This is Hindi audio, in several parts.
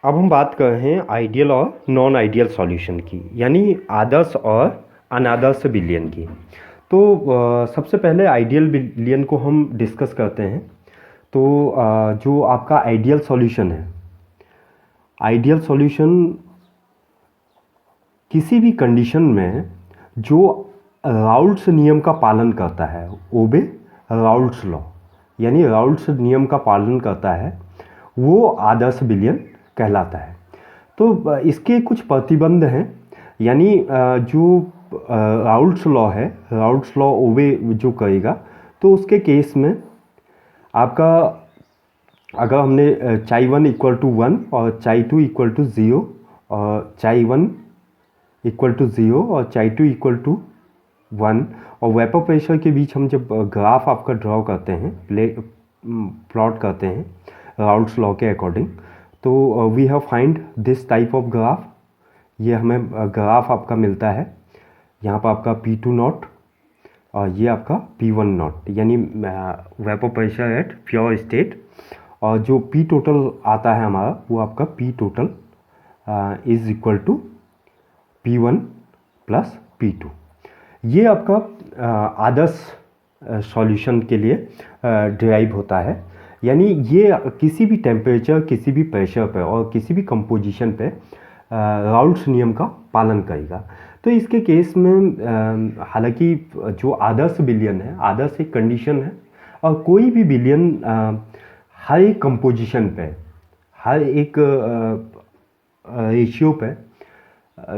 अब हम बात कर रहे हैं आइडियल और नॉन आइडियल सॉल्यूशन की, यानी आदर्श और अनादर्श बिलियन की। तो सबसे पहले आइडियल बिलियन को हम डिस्कस करते हैं। तो जो आपका आइडियल सॉल्यूशन है, आइडियल सॉल्यूशन किसी भी कंडीशन में जो राउल्ट्स नियम का पालन करता है, ओबे राउल्ट्स लॉ, यानी राउल्ट्स नियम का पालन करता है, वो आदर्श बिलियन कहलाता है। तो इसके कुछ प्रतिबंध हैं, यानी जो राउल्ट्स लॉ है, राउल्ट्स लॉ ओबे जो करेगा, तो उसके केस में आपका अगर हमने चाई 1 इक्वल टू 1 और चाई 2 इक्वल टू 0 और चाई 1 इक्वल टू 0 और चाई 2 इक्वल टू 1 और वेपर प्रेशर के बीच हम जब ग्राफ आपका ड्रॉ करते हैं, प्लॉट करते हैं राउल्ट्स लॉ के अकॉर्डिंग, तो we have find this type of graph. ये हमें ग्राफ आपका मिलता है, यहाँ पर आपका P2 नॉट और ये आपका P1 नॉट, यानी vapour pressure at pure state. और जो P टोटल आता है हमारा, वो आपका P total is equal to P1 plus P2। ये आपका आदर्श सॉल्यूशन के लिए डिराइव होता है, यानी ये किसी भी टेम्परेचर, किसी भी प्रेशर पे और किसी भी कंपोजिशन पे राउल्ट्स नियम का पालन करेगा। तो इसके केस में हालांकि जो आदर्श बिलियन है, आदर्श एक कंडीशन है, और कोई भी बिलियन हर एक कंपोजिशन पे, हर एक रेशियो पे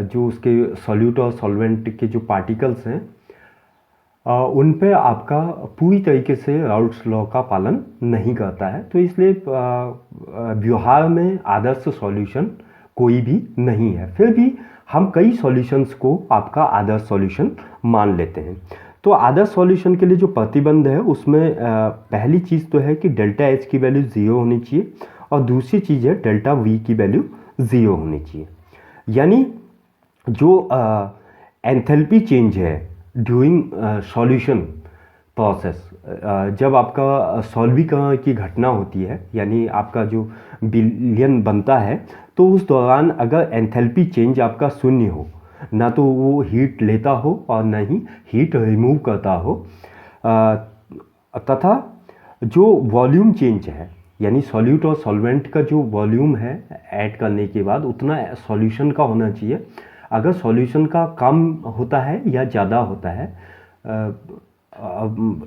जो उसके सॉल्यूट और सॉल्वेंट के जो पार्टिकल्स हैं, उन पे आपका पूरी तरीके से राउल्ट्स लॉ का पालन नहीं करता है। तो इसलिए व्यवहार में आदर्श सॉल्यूशन कोई भी नहीं है। फिर भी हम कई सॉल्यूशंस को आपका आदर्श सॉल्यूशन मान लेते हैं। तो आदर्श सॉल्यूशन के लिए जो प्रतिबंध है, उसमें पहली चीज़ तो है कि डेल्टा एच की वैल्यू 0 होनी चाहिए, और दूसरी चीज़ है डेल्टा वी की वैल्यू 0 होनी चाहिए। यानी जो एंथैल्पी चेंज है ड्यूरिंग सॉल्यूशन प्रोसेस, जब आपका सॉल्वीकरण की घटना होती है, यानी आपका जो बिलियन बनता है, तो उस दौरान अगर एंथैल्पी चेंज आपका शून्य हो, ना तो वो हीट लेता हो और ना ही हीट रिमूव करता हो, तथा जो वॉल्यूम चेंज है, यानी सॉल्यूट और सॉल्वेंट का जो वॉल्यूम है ऐड करने के बाद उतना सॉल्यूशन का होना चाहिए। अगर सॉल्यूशन का कम होता है या ज़्यादा होता है,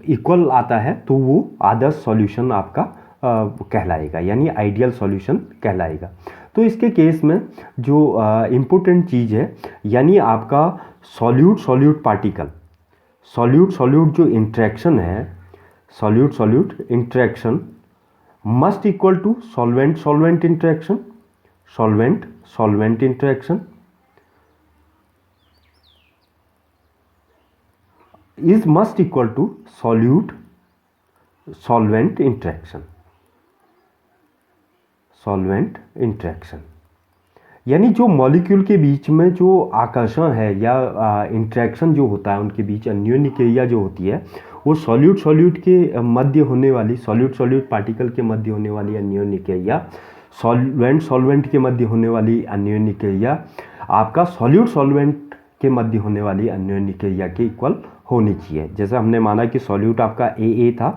इक्वल आता है, तो वो आदर्श सॉल्यूशन आपका कहलाएगा, यानी आइडियल सॉल्यूशन कहलाएगा। तो इसके केस में जो इम्पोर्टेंट चीज़ है, यानी आपका solute solute particle, solute solute जो इंट्रैक्शन है, solute solute interaction must equal to solvent solvent interaction, solvent solvent interaction is must equal to solute solvent interaction, solvent interaction। यानी जो मॉलिक्यूल के बीच में जो आकर्षण है या इंट्रैक्शन जो होता है उनके बीच, अन्योन्यक्रिया जो होती है, वो सॉल्यूट सॉल्यूट के मध्य होने वाली, सॉल्यूट सॉल्यूट पार्टिकल के मध्य होने वाली अन्योन्यक्रिया, सॉल्वेंट सॉल्वेंट के मध्य होने वाली अन्योन्यक्रिया आपका सॉल्यूट सॉल्वेंट के मध्य होने वाली अन्योन्यक्रिया के इक्वल होनी चाहिए। जैसे हमने माना कि सॉल्यूट आपका ए था,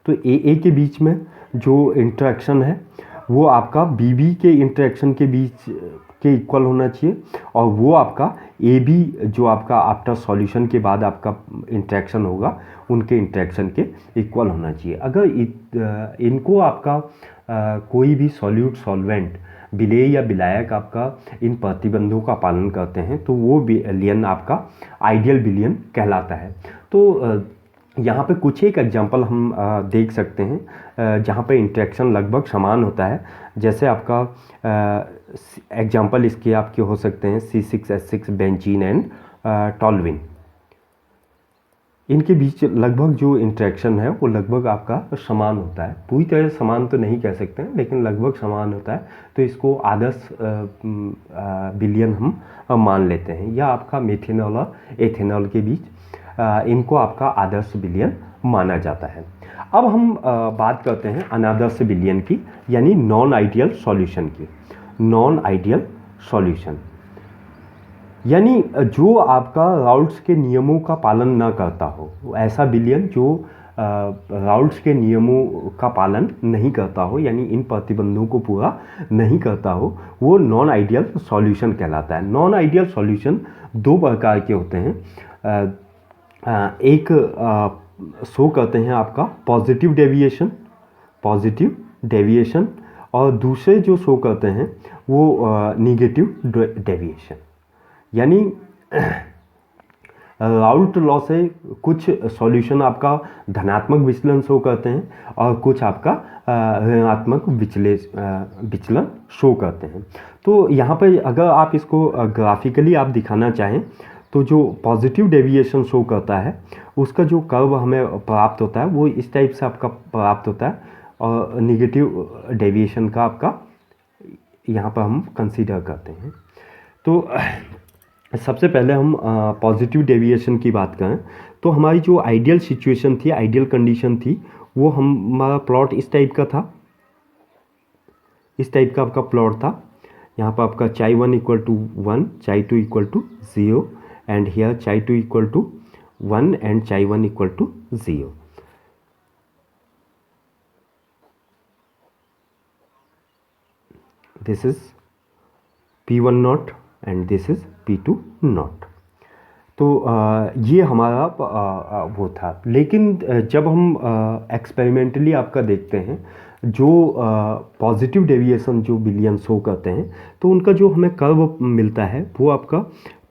तो ए के बीच में जो इंटरेक्शन है वो आपका बी के इंटरेक्शन के बीच के इक्वल होना चाहिए, और वो आपका ए बी जो आपका आफ्टर सॉल्यूशन के बाद आपका इंटरेक्शन होगा, उनके इंटरेक्शन के इक्वल होना चाहिए। अगर इनको आपका कोई भी सॉल्यूट सॉल्वेंट, विलेय या विलायक आपका इन प्रतिबंधों का पालन करते हैं, तो वो बिलियन आपका आइडियल बिलियन कहलाता है। तो यहाँ पे कुछ एक एग्जांपल हम देख सकते हैं जहाँ पे इंटरेक्शन लगभग समान होता है। जैसे आपका एग्जांपल इसके आपके हो सकते हैं C6H6 बेंजीन एंड टॉल्यूइन। इनके बीच लगभग जो इंटरेक्शन है वो लगभग आपका समान होता है, पूरी तरह समान तो नहीं कह सकते हैं, लेकिन लगभग समान होता है। तो इसको आदर्श बिलियन हम मान लेते हैं। या आपका मेथेनॉल और एथेनॉल के बीच इनको आपका आदर्श बिलियन माना जाता है। अब हम बात करते हैं अनादर्श बिलियन की, यानी नॉन आइडियल सॉल्यूशन की। नॉन आइडियल सॉल्यूशन, यानी जो आपका राउल्ट्स के नियमों का पालन ना करता हो, ऐसा विलयन जो राउल्ट्स के नियमों का पालन नहीं करता हो, यानी इन प्रतिबंधों को पूरा नहीं करता हो, वो नॉन आइडियल सॉल्यूशन कहलाता है। नॉन आइडियल सॉल्यूशन दो प्रकार के होते हैं। एक शो करते हैं आपका पॉजिटिव डेविएशन, और दूसरे जो शो करते हैं वो निगेटिव डेविएशन। यानी राउल्ट लॉ से कुछ सॉल्यूशन आपका धनात्मक विचलन शो करते हैं और कुछ आपका ऋणात्मक विचलन शो करते हैं। तो यहाँ पर अगर आप इसको ग्राफिकली आप दिखाना चाहें तो जो पॉजिटिव डेविएशन शो करता है उसका जो कर्व हमें प्राप्त होता है वो इस टाइप से आपका प्राप्त होता है, और निगेटिव डेविएशन का आपका यहाँ पर हम कंसीडर करते हैं। तो सबसे पहले हम पॉजिटिव डेविएशन की बात करें तो हमारी जो आइडियल सिचुएशन थी, आइडियल कंडीशन थी, वो हमारा प्लॉट इस टाइप का था, इस टाइप का आपका प्लॉट था। यहाँ पर आपका chi1 equal to 1, chi2 equal to 0 and here chi2 equal to 1 and chi1 equal to 0। This is P1 not and this is P2 not. तो ये हमारा वो था। लेकिन जब हम एक्सपेरिमेंटली आपका देखते हैं जो पॉजिटिव डेविएशन जो विलियन शो करते हैं तो उनका जो हमें कर्व मिलता है वो आपका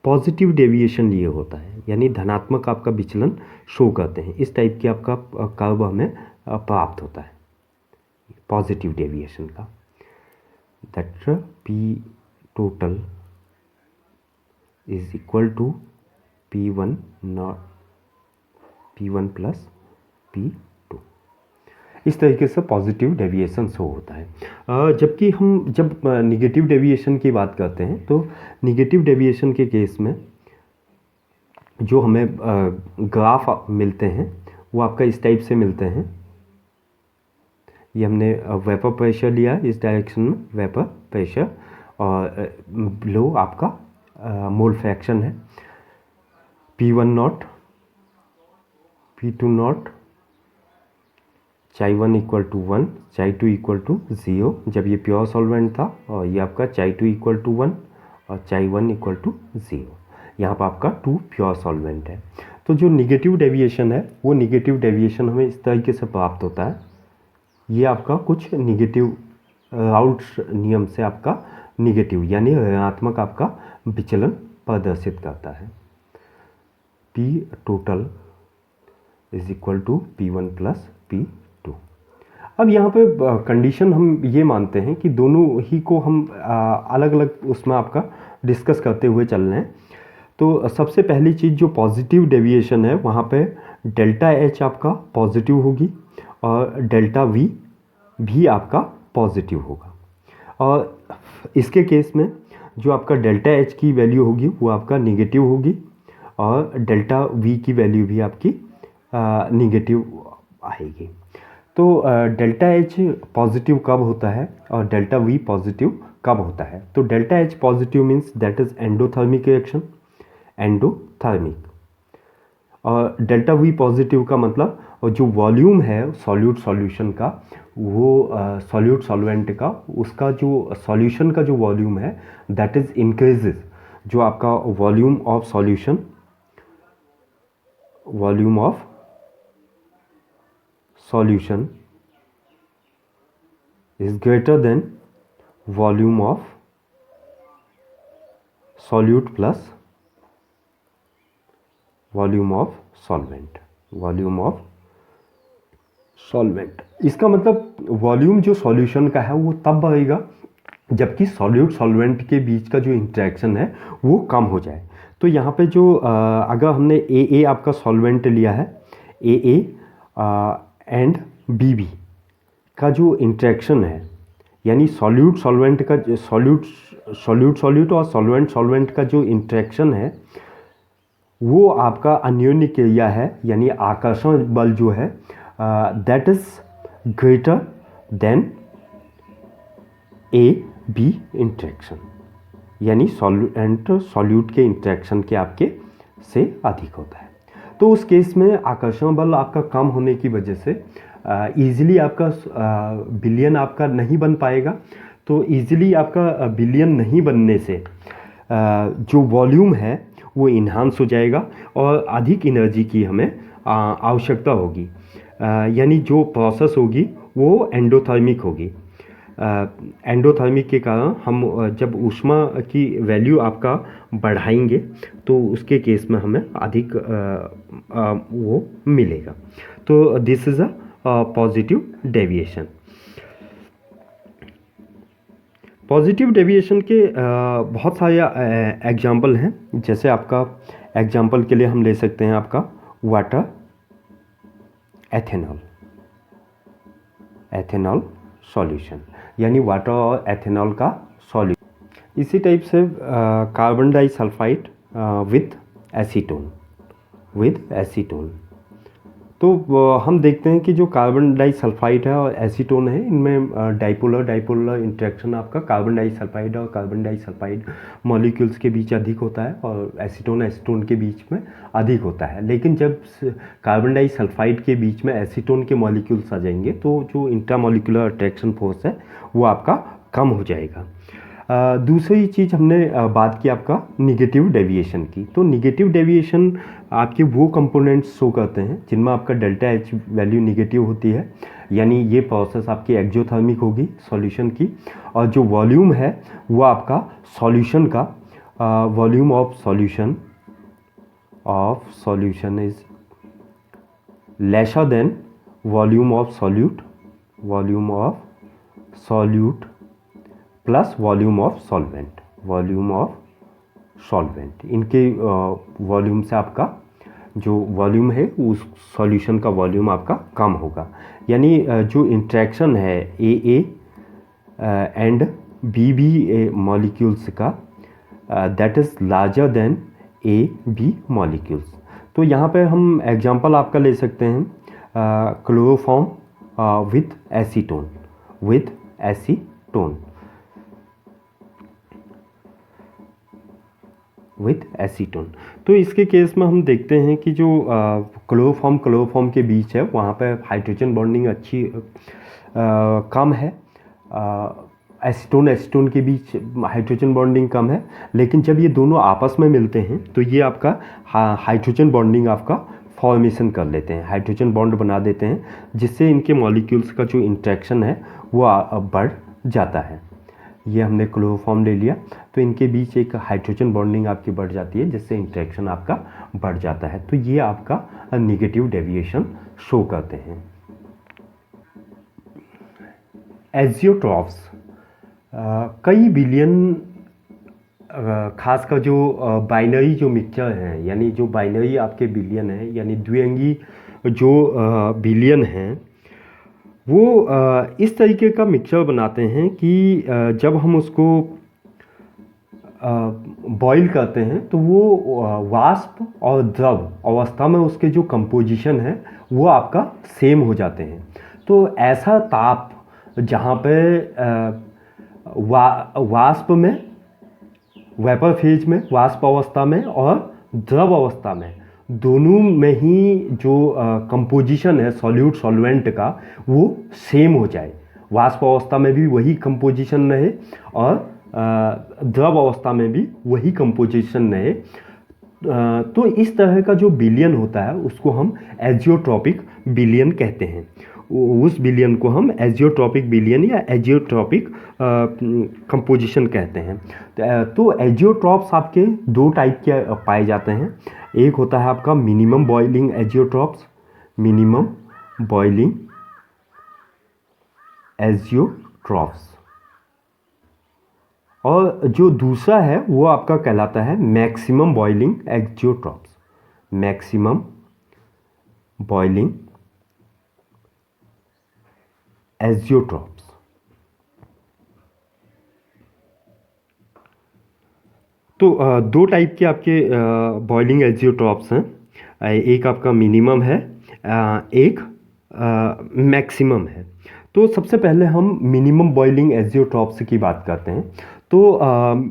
पॉजिटिव डेविएशन ये होता है, यानी धनात्मक आपका विचलन शो करते हैं। इस टाइप की आपका कर्व हमें प्राप्त होता है पॉजिटिव डेविएशन का। That P total is equal to P1 not P1 plus P2। इस तरीके से पॉजिटिव डेविएशन शो होता है। जबकि हम जब निगेटिव डेविएशन की बात करते हैं तो निगेटिव डेविएशन के केस में जो हमें ग्राफ मिलते हैं वो आपका इस टाइप से मिलते हैं। ये हमने वेपर प्रेशर लिया इस डायरेक्शन में, वेपर प्रेशर, और लो आपका मोल फ्रैक्शन है P1 not, P2 not, chi1 equal to 1, chi2 equal to 0 जब ये प्योर सॉल्वेंट था, और ये आपका chi2 इक्वल टू 1 और chi1 इक्वल टू 0। यहाँ पर आपका 2 प्योर सॉल्वेंट है। तो जो निगेटिव डेविएशन है वो निगेटिव डेविएशन हमें इस तरीके से प्राप्त होता है। ये आपका कुछ निगेटिव राउल्ट्स नियम से आपका निगेटिव यानी ऋणात्मक आपका विचलन प्रदर्शित करता है। P total is equal to P1 plus P2। अब यहाँ पे कंडीशन हम ये मानते हैं कि दोनों ही को हम अलग अलग उसमें आपका डिस्कस करते हुए चल रहे हैं। तो सबसे पहली चीज़ जो पॉजिटिव डेविएशन है वहाँ पे डेल्टा H आपका पॉजिटिव होगी और डेल्टा V भी आपका पॉजिटिव होगा, और इसके केस में जो आपका डेल्टा H की वैल्यू होगी वो आपका निगेटिव होगी और डेल्टा V की वैल्यू भी आपकी निगेटिव आएगी। तो डेल्टा H पॉजिटिव कब होता है और डेल्टा V पॉजिटिव कब होता है? तो delta H positive means that is endothermic reaction, endothermic, और डेल्टा V पॉजिटिव का मतलब और जो वॉल्यूम है सॉल्यूट सॉल्यूशन का, वो सॉल्यूट सॉल्वेंट का, उसका जो सॉल्यूशन का जो वॉल्यूम है दैट इज इंक्रीजेज। जो आपका volume of solution, volume of solution is greater than volume of solute plus volume of solvent, volume of solvent। इसका मतलब वॉल्यूम जो सॉल्यूशन का है वो तब बढ़ेगा जबकि सॉल्यूट सॉल्वेंट के बीच का जो इंटरेक्शन है वो कम हो जाए। तो यहाँ पे जो अगर हमने AA आपका सॉल्वेंट लिया है, AA एंड BB का जो इंटरेक्शन है, यानी सॉल्यूट सॉल्वेंट का सॉल्यूट और सॉल्वेंट का जो इंटरेक्शन है वो आपका अन्योन्य क्रिया है, यानी आकर्षण बल जो है that is greater than A B interaction, यानी सॉल्यूएंट सॉल्यूट के इंट्रैक्शन के आपके से अधिक होता है। तो उस केस में आकर्षण बल आपका कम होने की वजह से ईजिली आपका विलयन आपका नहीं बन पाएगा। तो ईजिली आपका विलयन नहीं बनने से जो वॉल्यूम है वो इन्हांस हो जाएगा और अधिक एनर्जी की हमें आवश्यकता होगी, यानी जो प्रोसेस होगी वो एंडोथर्मिक होगी। एंडोथर्मिक के कारण हम जब ऊष्मा की वैल्यू आपका बढ़ाएंगे तो उसके केस में हमें अधिक वो मिलेगा। तो this is a positive deviation. Positive deviation के बहुत सारे एग्जाम्पल हैं। जैसे आपका एग्जाम्पल के लिए हम ले सकते हैं आपका वाटर एथेनॉल, एथेनॉल सॉल्यूशन, यानी वाटर और एथेनॉल का सॉल्यूशन। इसी टाइप से कार्बन डाइसल्फाइड विथ एसीटोन, तो हम देखते हैं कि जो कार्बन डाइसल्फाइड है और एसीटोन है, इनमें डाइपोलर इंटरेक्शन आपका कार्बन डाइसल्फाइड और कार्बन डाइसल्फाइड मॉलिक्यूल्स के बीच अधिक होता है और एसीटोन के बीच में अधिक होता है। लेकिन जब कार्बन डाइसल्फाइड के बीच में एसीटोन के मॉलिक्यूल्स आ जाएंगे तो जो इंट्रामॉलिक्यूलर अट्रैक्शन फोर्स है वो आपका कम हो जाएगा। दूसरी चीज़ हमने बात की आपका निगेटिव डेविएशन की। तो निगेटिव डेविएशन आपके वो कंपोनेंट्स शो करते हैं जिनमें आपका डेल्टा एच वैल्यू निगेटिव होती है, यानी ये प्रोसेस आपकी एक्जोथर्मिक होगी सॉल्यूशन की, और जो वॉल्यूम है वो आपका सॉल्यूशन का volume of solution is lesser than volume of solute plus volume of solvent. इनके वॉल्यूम से आपका जो वॉल्यूम है उस सॉल्यूशन का वॉल्यूम आपका कम होगा। यानी जो इंट्रैक्शन है ए एंड बी मॉलिक्यूल्स का that is larger than A B molecules. तो यहाँ पे हम एग्जांपल आपका ले सकते हैं क्लोरोफॉर्म विथ एसीटोन। तो इसके केस में हम देखते हैं कि जो क्लोरोफॉर्म के बीच है वहाँ पे हाइड्रोजन बॉन्डिंग अच्छी कम है, एसीटोन के बीच हाइड्रोजन बॉन्डिंग कम है। लेकिन जब ये दोनों आपस में मिलते हैं तो ये आपका हाइड्रोजन बॉन्डिंग आपका फॉर्मेशन कर लेते हैं, हाइड्रोजन बॉन्ड बना देते हैं, जिससे इनके मॉलिक्यूल्स का जो इंट्रैक्शन है वो बढ़ जाता है। ये हमने क्लोरोफॉर्म ले लिया तो इनके बीच एक हाइड्रोजन बॉन्डिंग आपकी बढ़ जाती है जिससे इंट्रैक्शन आपका बढ़ जाता है। तो ये आपका निगेटिव डेविएशन शो करते हैं। एजियोट्रॉप्स कई बिलियन खासकर जो बाइनरी जो मिक्सचर हैं, यानी जो बाइनरी आपके बिलियन है, यानी द्विअंगी जो बिलियन हैं, वो इस तरीके का मिक्सचर बनाते हैं कि जब हम उसको बॉईल करते हैं तो वो वाष्प और द्रव अवस्था में उसके जो कंपोजिशन है वो आपका सेम हो जाते हैं। तो ऐसा ताप जहाँ पे वाष्प में, वेपर फेज में, वाष्प अवस्था में और द्रव अवस्था में, दोनों में ही जो कंपोजिशन है सॉल्यूट सॉल्वेंट का वो सेम हो जाए, वाष्प अवस्था में भी वही कंपोजिशन रहे और द्रव अवस्था में भी वही कंपोजिशन रहे। तो इस तरह का जो बिलियन होता है उसको हम एजियोट्रॉपिक बिलियन कहते हैं। उस बिलियन को हम एजियोट्रॉपिक बिलियन या एजियोट्रॉपिक कंपोजिशन कहते हैं। तो एजियोट्रॉप्स आपके दो टाइप के पाए जाते हैं। एक होता है आपका मिनिमम बॉइलिंग एजियोट्रॉप्स, और जो दूसरा है वो आपका कहलाता है मैक्सिमम बॉइलिंग एजियोट्रॉप्स, तो दो टाइप के आपके बॉइलिंग एजियोट्रॉप्स हैं। एक आपका मिनिमम है, एक मैक्सिमम है। तो सबसे पहले हम मिनिमम बॉइलिंग एजियोट्रॉप्स की बात करते हैं। तो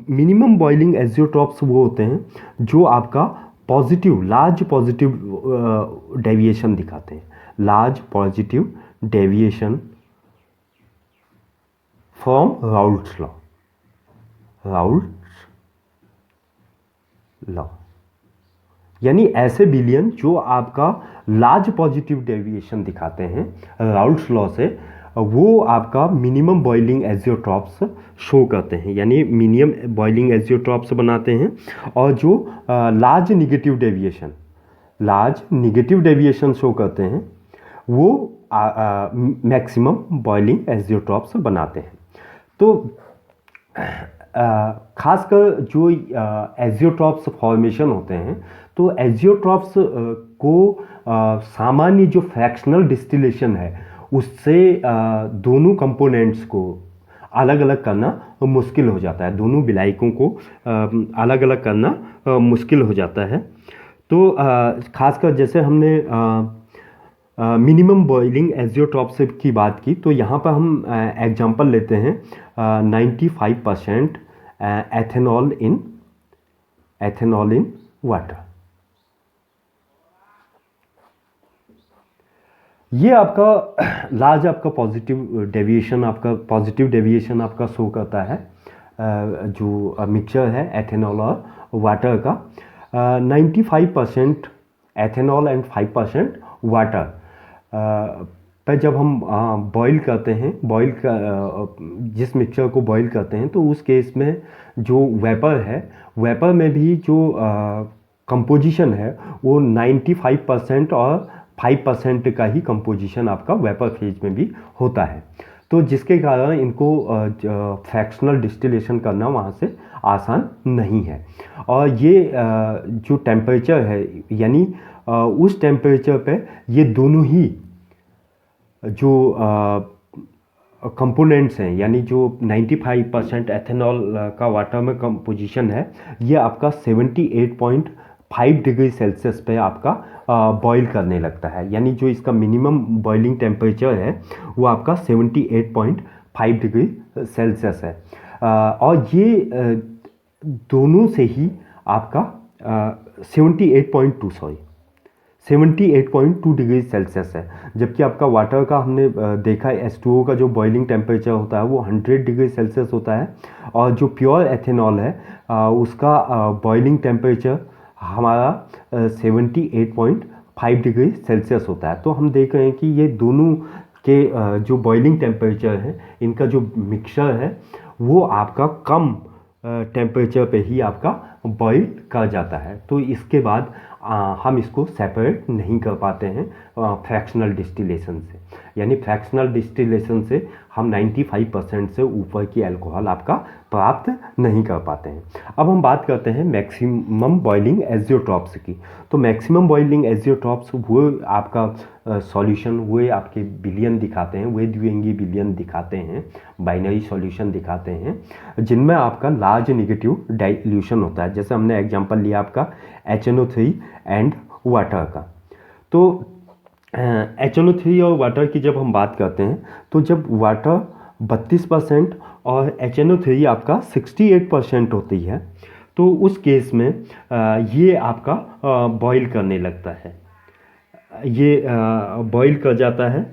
मिनिमम बॉइलिंग एजियोट्रॉप्स वो होते हैं जो आपका पॉजिटिव लार्ज पॉजिटिव डेविएशन दिखाते हैं, large positive deviation from Raoult's law. Raoult's law यानी ऐसे बिलियन जो आपका लार्ज पॉजिटिव डेविएशन दिखाते हैं राउल्ट्स लॉ से, वो आपका मिनिमम बॉइलिंग एजियोट्रॉप्स शो करते हैं, यानी मिनिमम बॉइलिंग एजियोट्रॉप्स बनाते हैं। और जो लार्ज निगेटिव डेविएशन शो करते हैं वो मैक्सिमम बॉइलिंग एजियोट्रॉप्स बनाते हैं। तो खासकर जो एजियोट्रॉप्स फॉर्मेशन होते हैं, तो एजियोट्रॉप्स को सामान्य जो फ्रैक्शनल डिस्टिलेशन है उससे दोनों कंपोनेंट्स को अलग अलग करना मुश्किल हो जाता है, दोनों विलायकों को अलग अलग करना मुश्किल हो जाता है। तो खासकर जैसे हमने मिनिमम बॉइलिंग एजियोट्रॉप्स की बात की, तो यहाँ पर हम एग्जांपल लेते हैं 95% एथेनॉल इन वाटर। ये आपका लार्ज आपका पॉजिटिव डेविएशन आपका शो करता है जो मिक्सचर है एथेनॉल और वाटर का। 95% एथेनॉल एंड 5% वाटर पर जब हम बॉईल करते हैं, जिस मिक्सचर को बॉईल करते हैं, तो उस केस में जो वेपर में भी जो कंपोजिशन है वो 95% और 5% का ही कंपोजिशन आपका वेपर फेज में भी होता है। तो जिसके कारण इनको फ्रैक्शनल डिस्टिलेशन करना वहाँ से आसान नहीं है। और ये जो टेम्परेचर है, यानी उस टेम्परेचर पे ये दोनों ही जो कंपोनेंट्स हैं, यानी जो 95% एथेनॉल का वाटर में कंपोजिशन है, ये आपका 78.5 डिग्री सेल्सियस पे आपका बॉईल करने लगता है। यानी जो इसका मिनिमम बॉइलिंग टेम्परेचर है वो आपका 78.5 डिग्री सेल्सियस है। और ये दोनों से ही आपका 78.2 डिग्री सेल्सियस है। जबकि आपका वाटर का हमने देखा है H2O का जो बॉइलिंग टेम्परेचर होता है वो 100 डिग्री सेल्सियस होता है, और जो प्योर एथेनॉल है उसका बॉइलिंग टेम्परेचर हमारा 78.5 डिग्री सेल्सियस होता है। तो हम देख रहे हैं कि ये दोनों के जो बॉइलिंग टेम्परेचर है, इनका जो मिक्सचर है वो आपका कम टेम्परेचर पे ही आपका बॉईल कर जाता है। तो इसके बाद हम इसको सेपरेट नहीं कर पाते हैं फ्रैक्शनल डिस्टिलेशन से। यानी फ्रैक्शनल डिस्टिलेशन से हम 95% से ऊपर की अल्कोहल आपका प्राप्त नहीं कर पाते हैं। अब हम बात करते हैं मैक्सिमम बॉइलिंग एजियोट्रॉप्स की। तो मैक्सिमम बॉइलिंग एजियोट्रॉप्स वो आपका सॉल्यूशन, वो आपके बिलियन दिखाते हैं, वे द्विअंगी बिलियन दिखाते हैं, बाइनरी सॉल्यूशन दिखाते हैं, जिनमें आपका लार्ज नेगेटिव डाइल्यूशन होता है। जैसे हमने एग्जांपल लिया आपका HNO3 एंड वाटर का। तो HNO3 और वाटर की जब हम बात करते हैं, तो जब वाटर 32% और HNO3 आपका 68% होती है, तो उस केस में ये आपका बॉईल करने लगता है, ये बॉईल कर जाता है।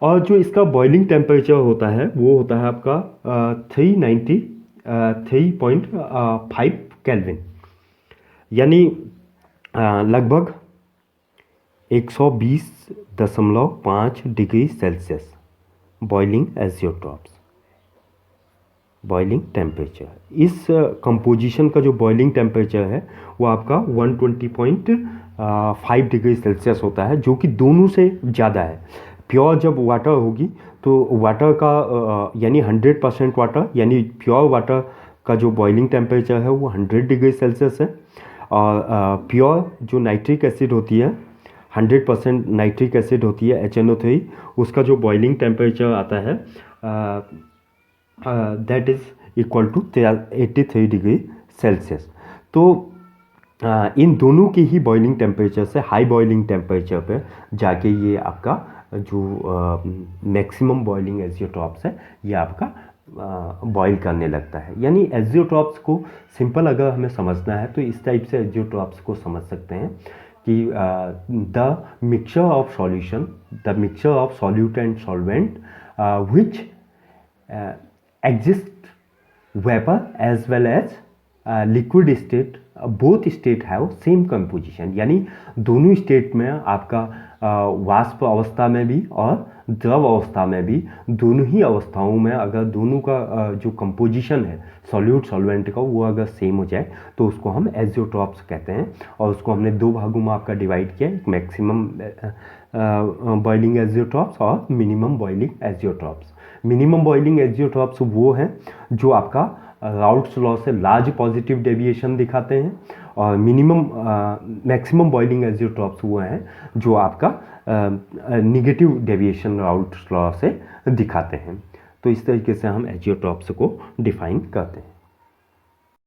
और जो इसका बॉइलिंग टेम्परेचर होता है वो होता है आपका 393.5 केल्विन, यानी लगभग 120.5 degree Celsius boiling azeotropes boiling temperature. इस कंपोजिशन का जो बॉइलिंग टेम्परेचर है वो आपका 120.5 डिग्री सेल्सियस होता है, जो कि दोनों से ज़्यादा है। प्योर जब वाटर होगी तो वाटर का यानी 100% वाटर, यानी प्योर वाटर का जो बॉइलिंग टेम्परेचर है वो 100 डिग्री सेल्सियस है। और प्योर जो नाइट्रिक एसिड होती है, 100% नाइट्रिक एसिड होती है HNO3, उसका जो बॉइलिंग टेम्परेचर आता है that is equal to 83 degree Celsius. तो इन दोनों के ही बॉइलिंग टेम्परेचर से हाई बॉइलिंग टेम्परेचर पे जाके ये आपका जो मैक्सिमम बॉइलिंग एजियोट्रॉप्स है ये आपका बॉयल करने लगता है। यानी एजियोट्रॉप्स को सिंपल अगर हमें समझना है तो इस टाइप से एजियोट्रॉप्स को समझ सकते हैं कि the mixture of solution, the mixture of solute and solvent which exist vapor as well as liquid state, both state have same composition। यानी दोनों स्टेट में आपका वाष्प अवस्था में भी और द्रव अवस्था में भी, दोनों ही अवस्थाओं में अगर दोनों का जो कंपोजिशन है सॉल्यूट सॉल्वेंट का वो अगर सेम हो जाए तो उसको हम एजियोट्रॉप्स कहते हैं। और उसको हमने दो भागों में आपका डिवाइड किया, एक मैक्सिमम बॉइलिंग एजियोट्रॉप्स और minimum boiling azeotropes. Minimum boiling azeotropes वो हैं जो आपका राउल्ट्स लॉ से लार्ज पॉजिटिव डेविएशन दिखाते हैं, और मैक्सिमम बॉइलिंग एजियोट्रॉप्स वो हैं जो आपका निगेटिव डेविएशन राउल्ट्स लॉ से दिखाते हैं। तो इस तरीके से हम एजियोट्रॉप्स को डिफाइन करते हैं।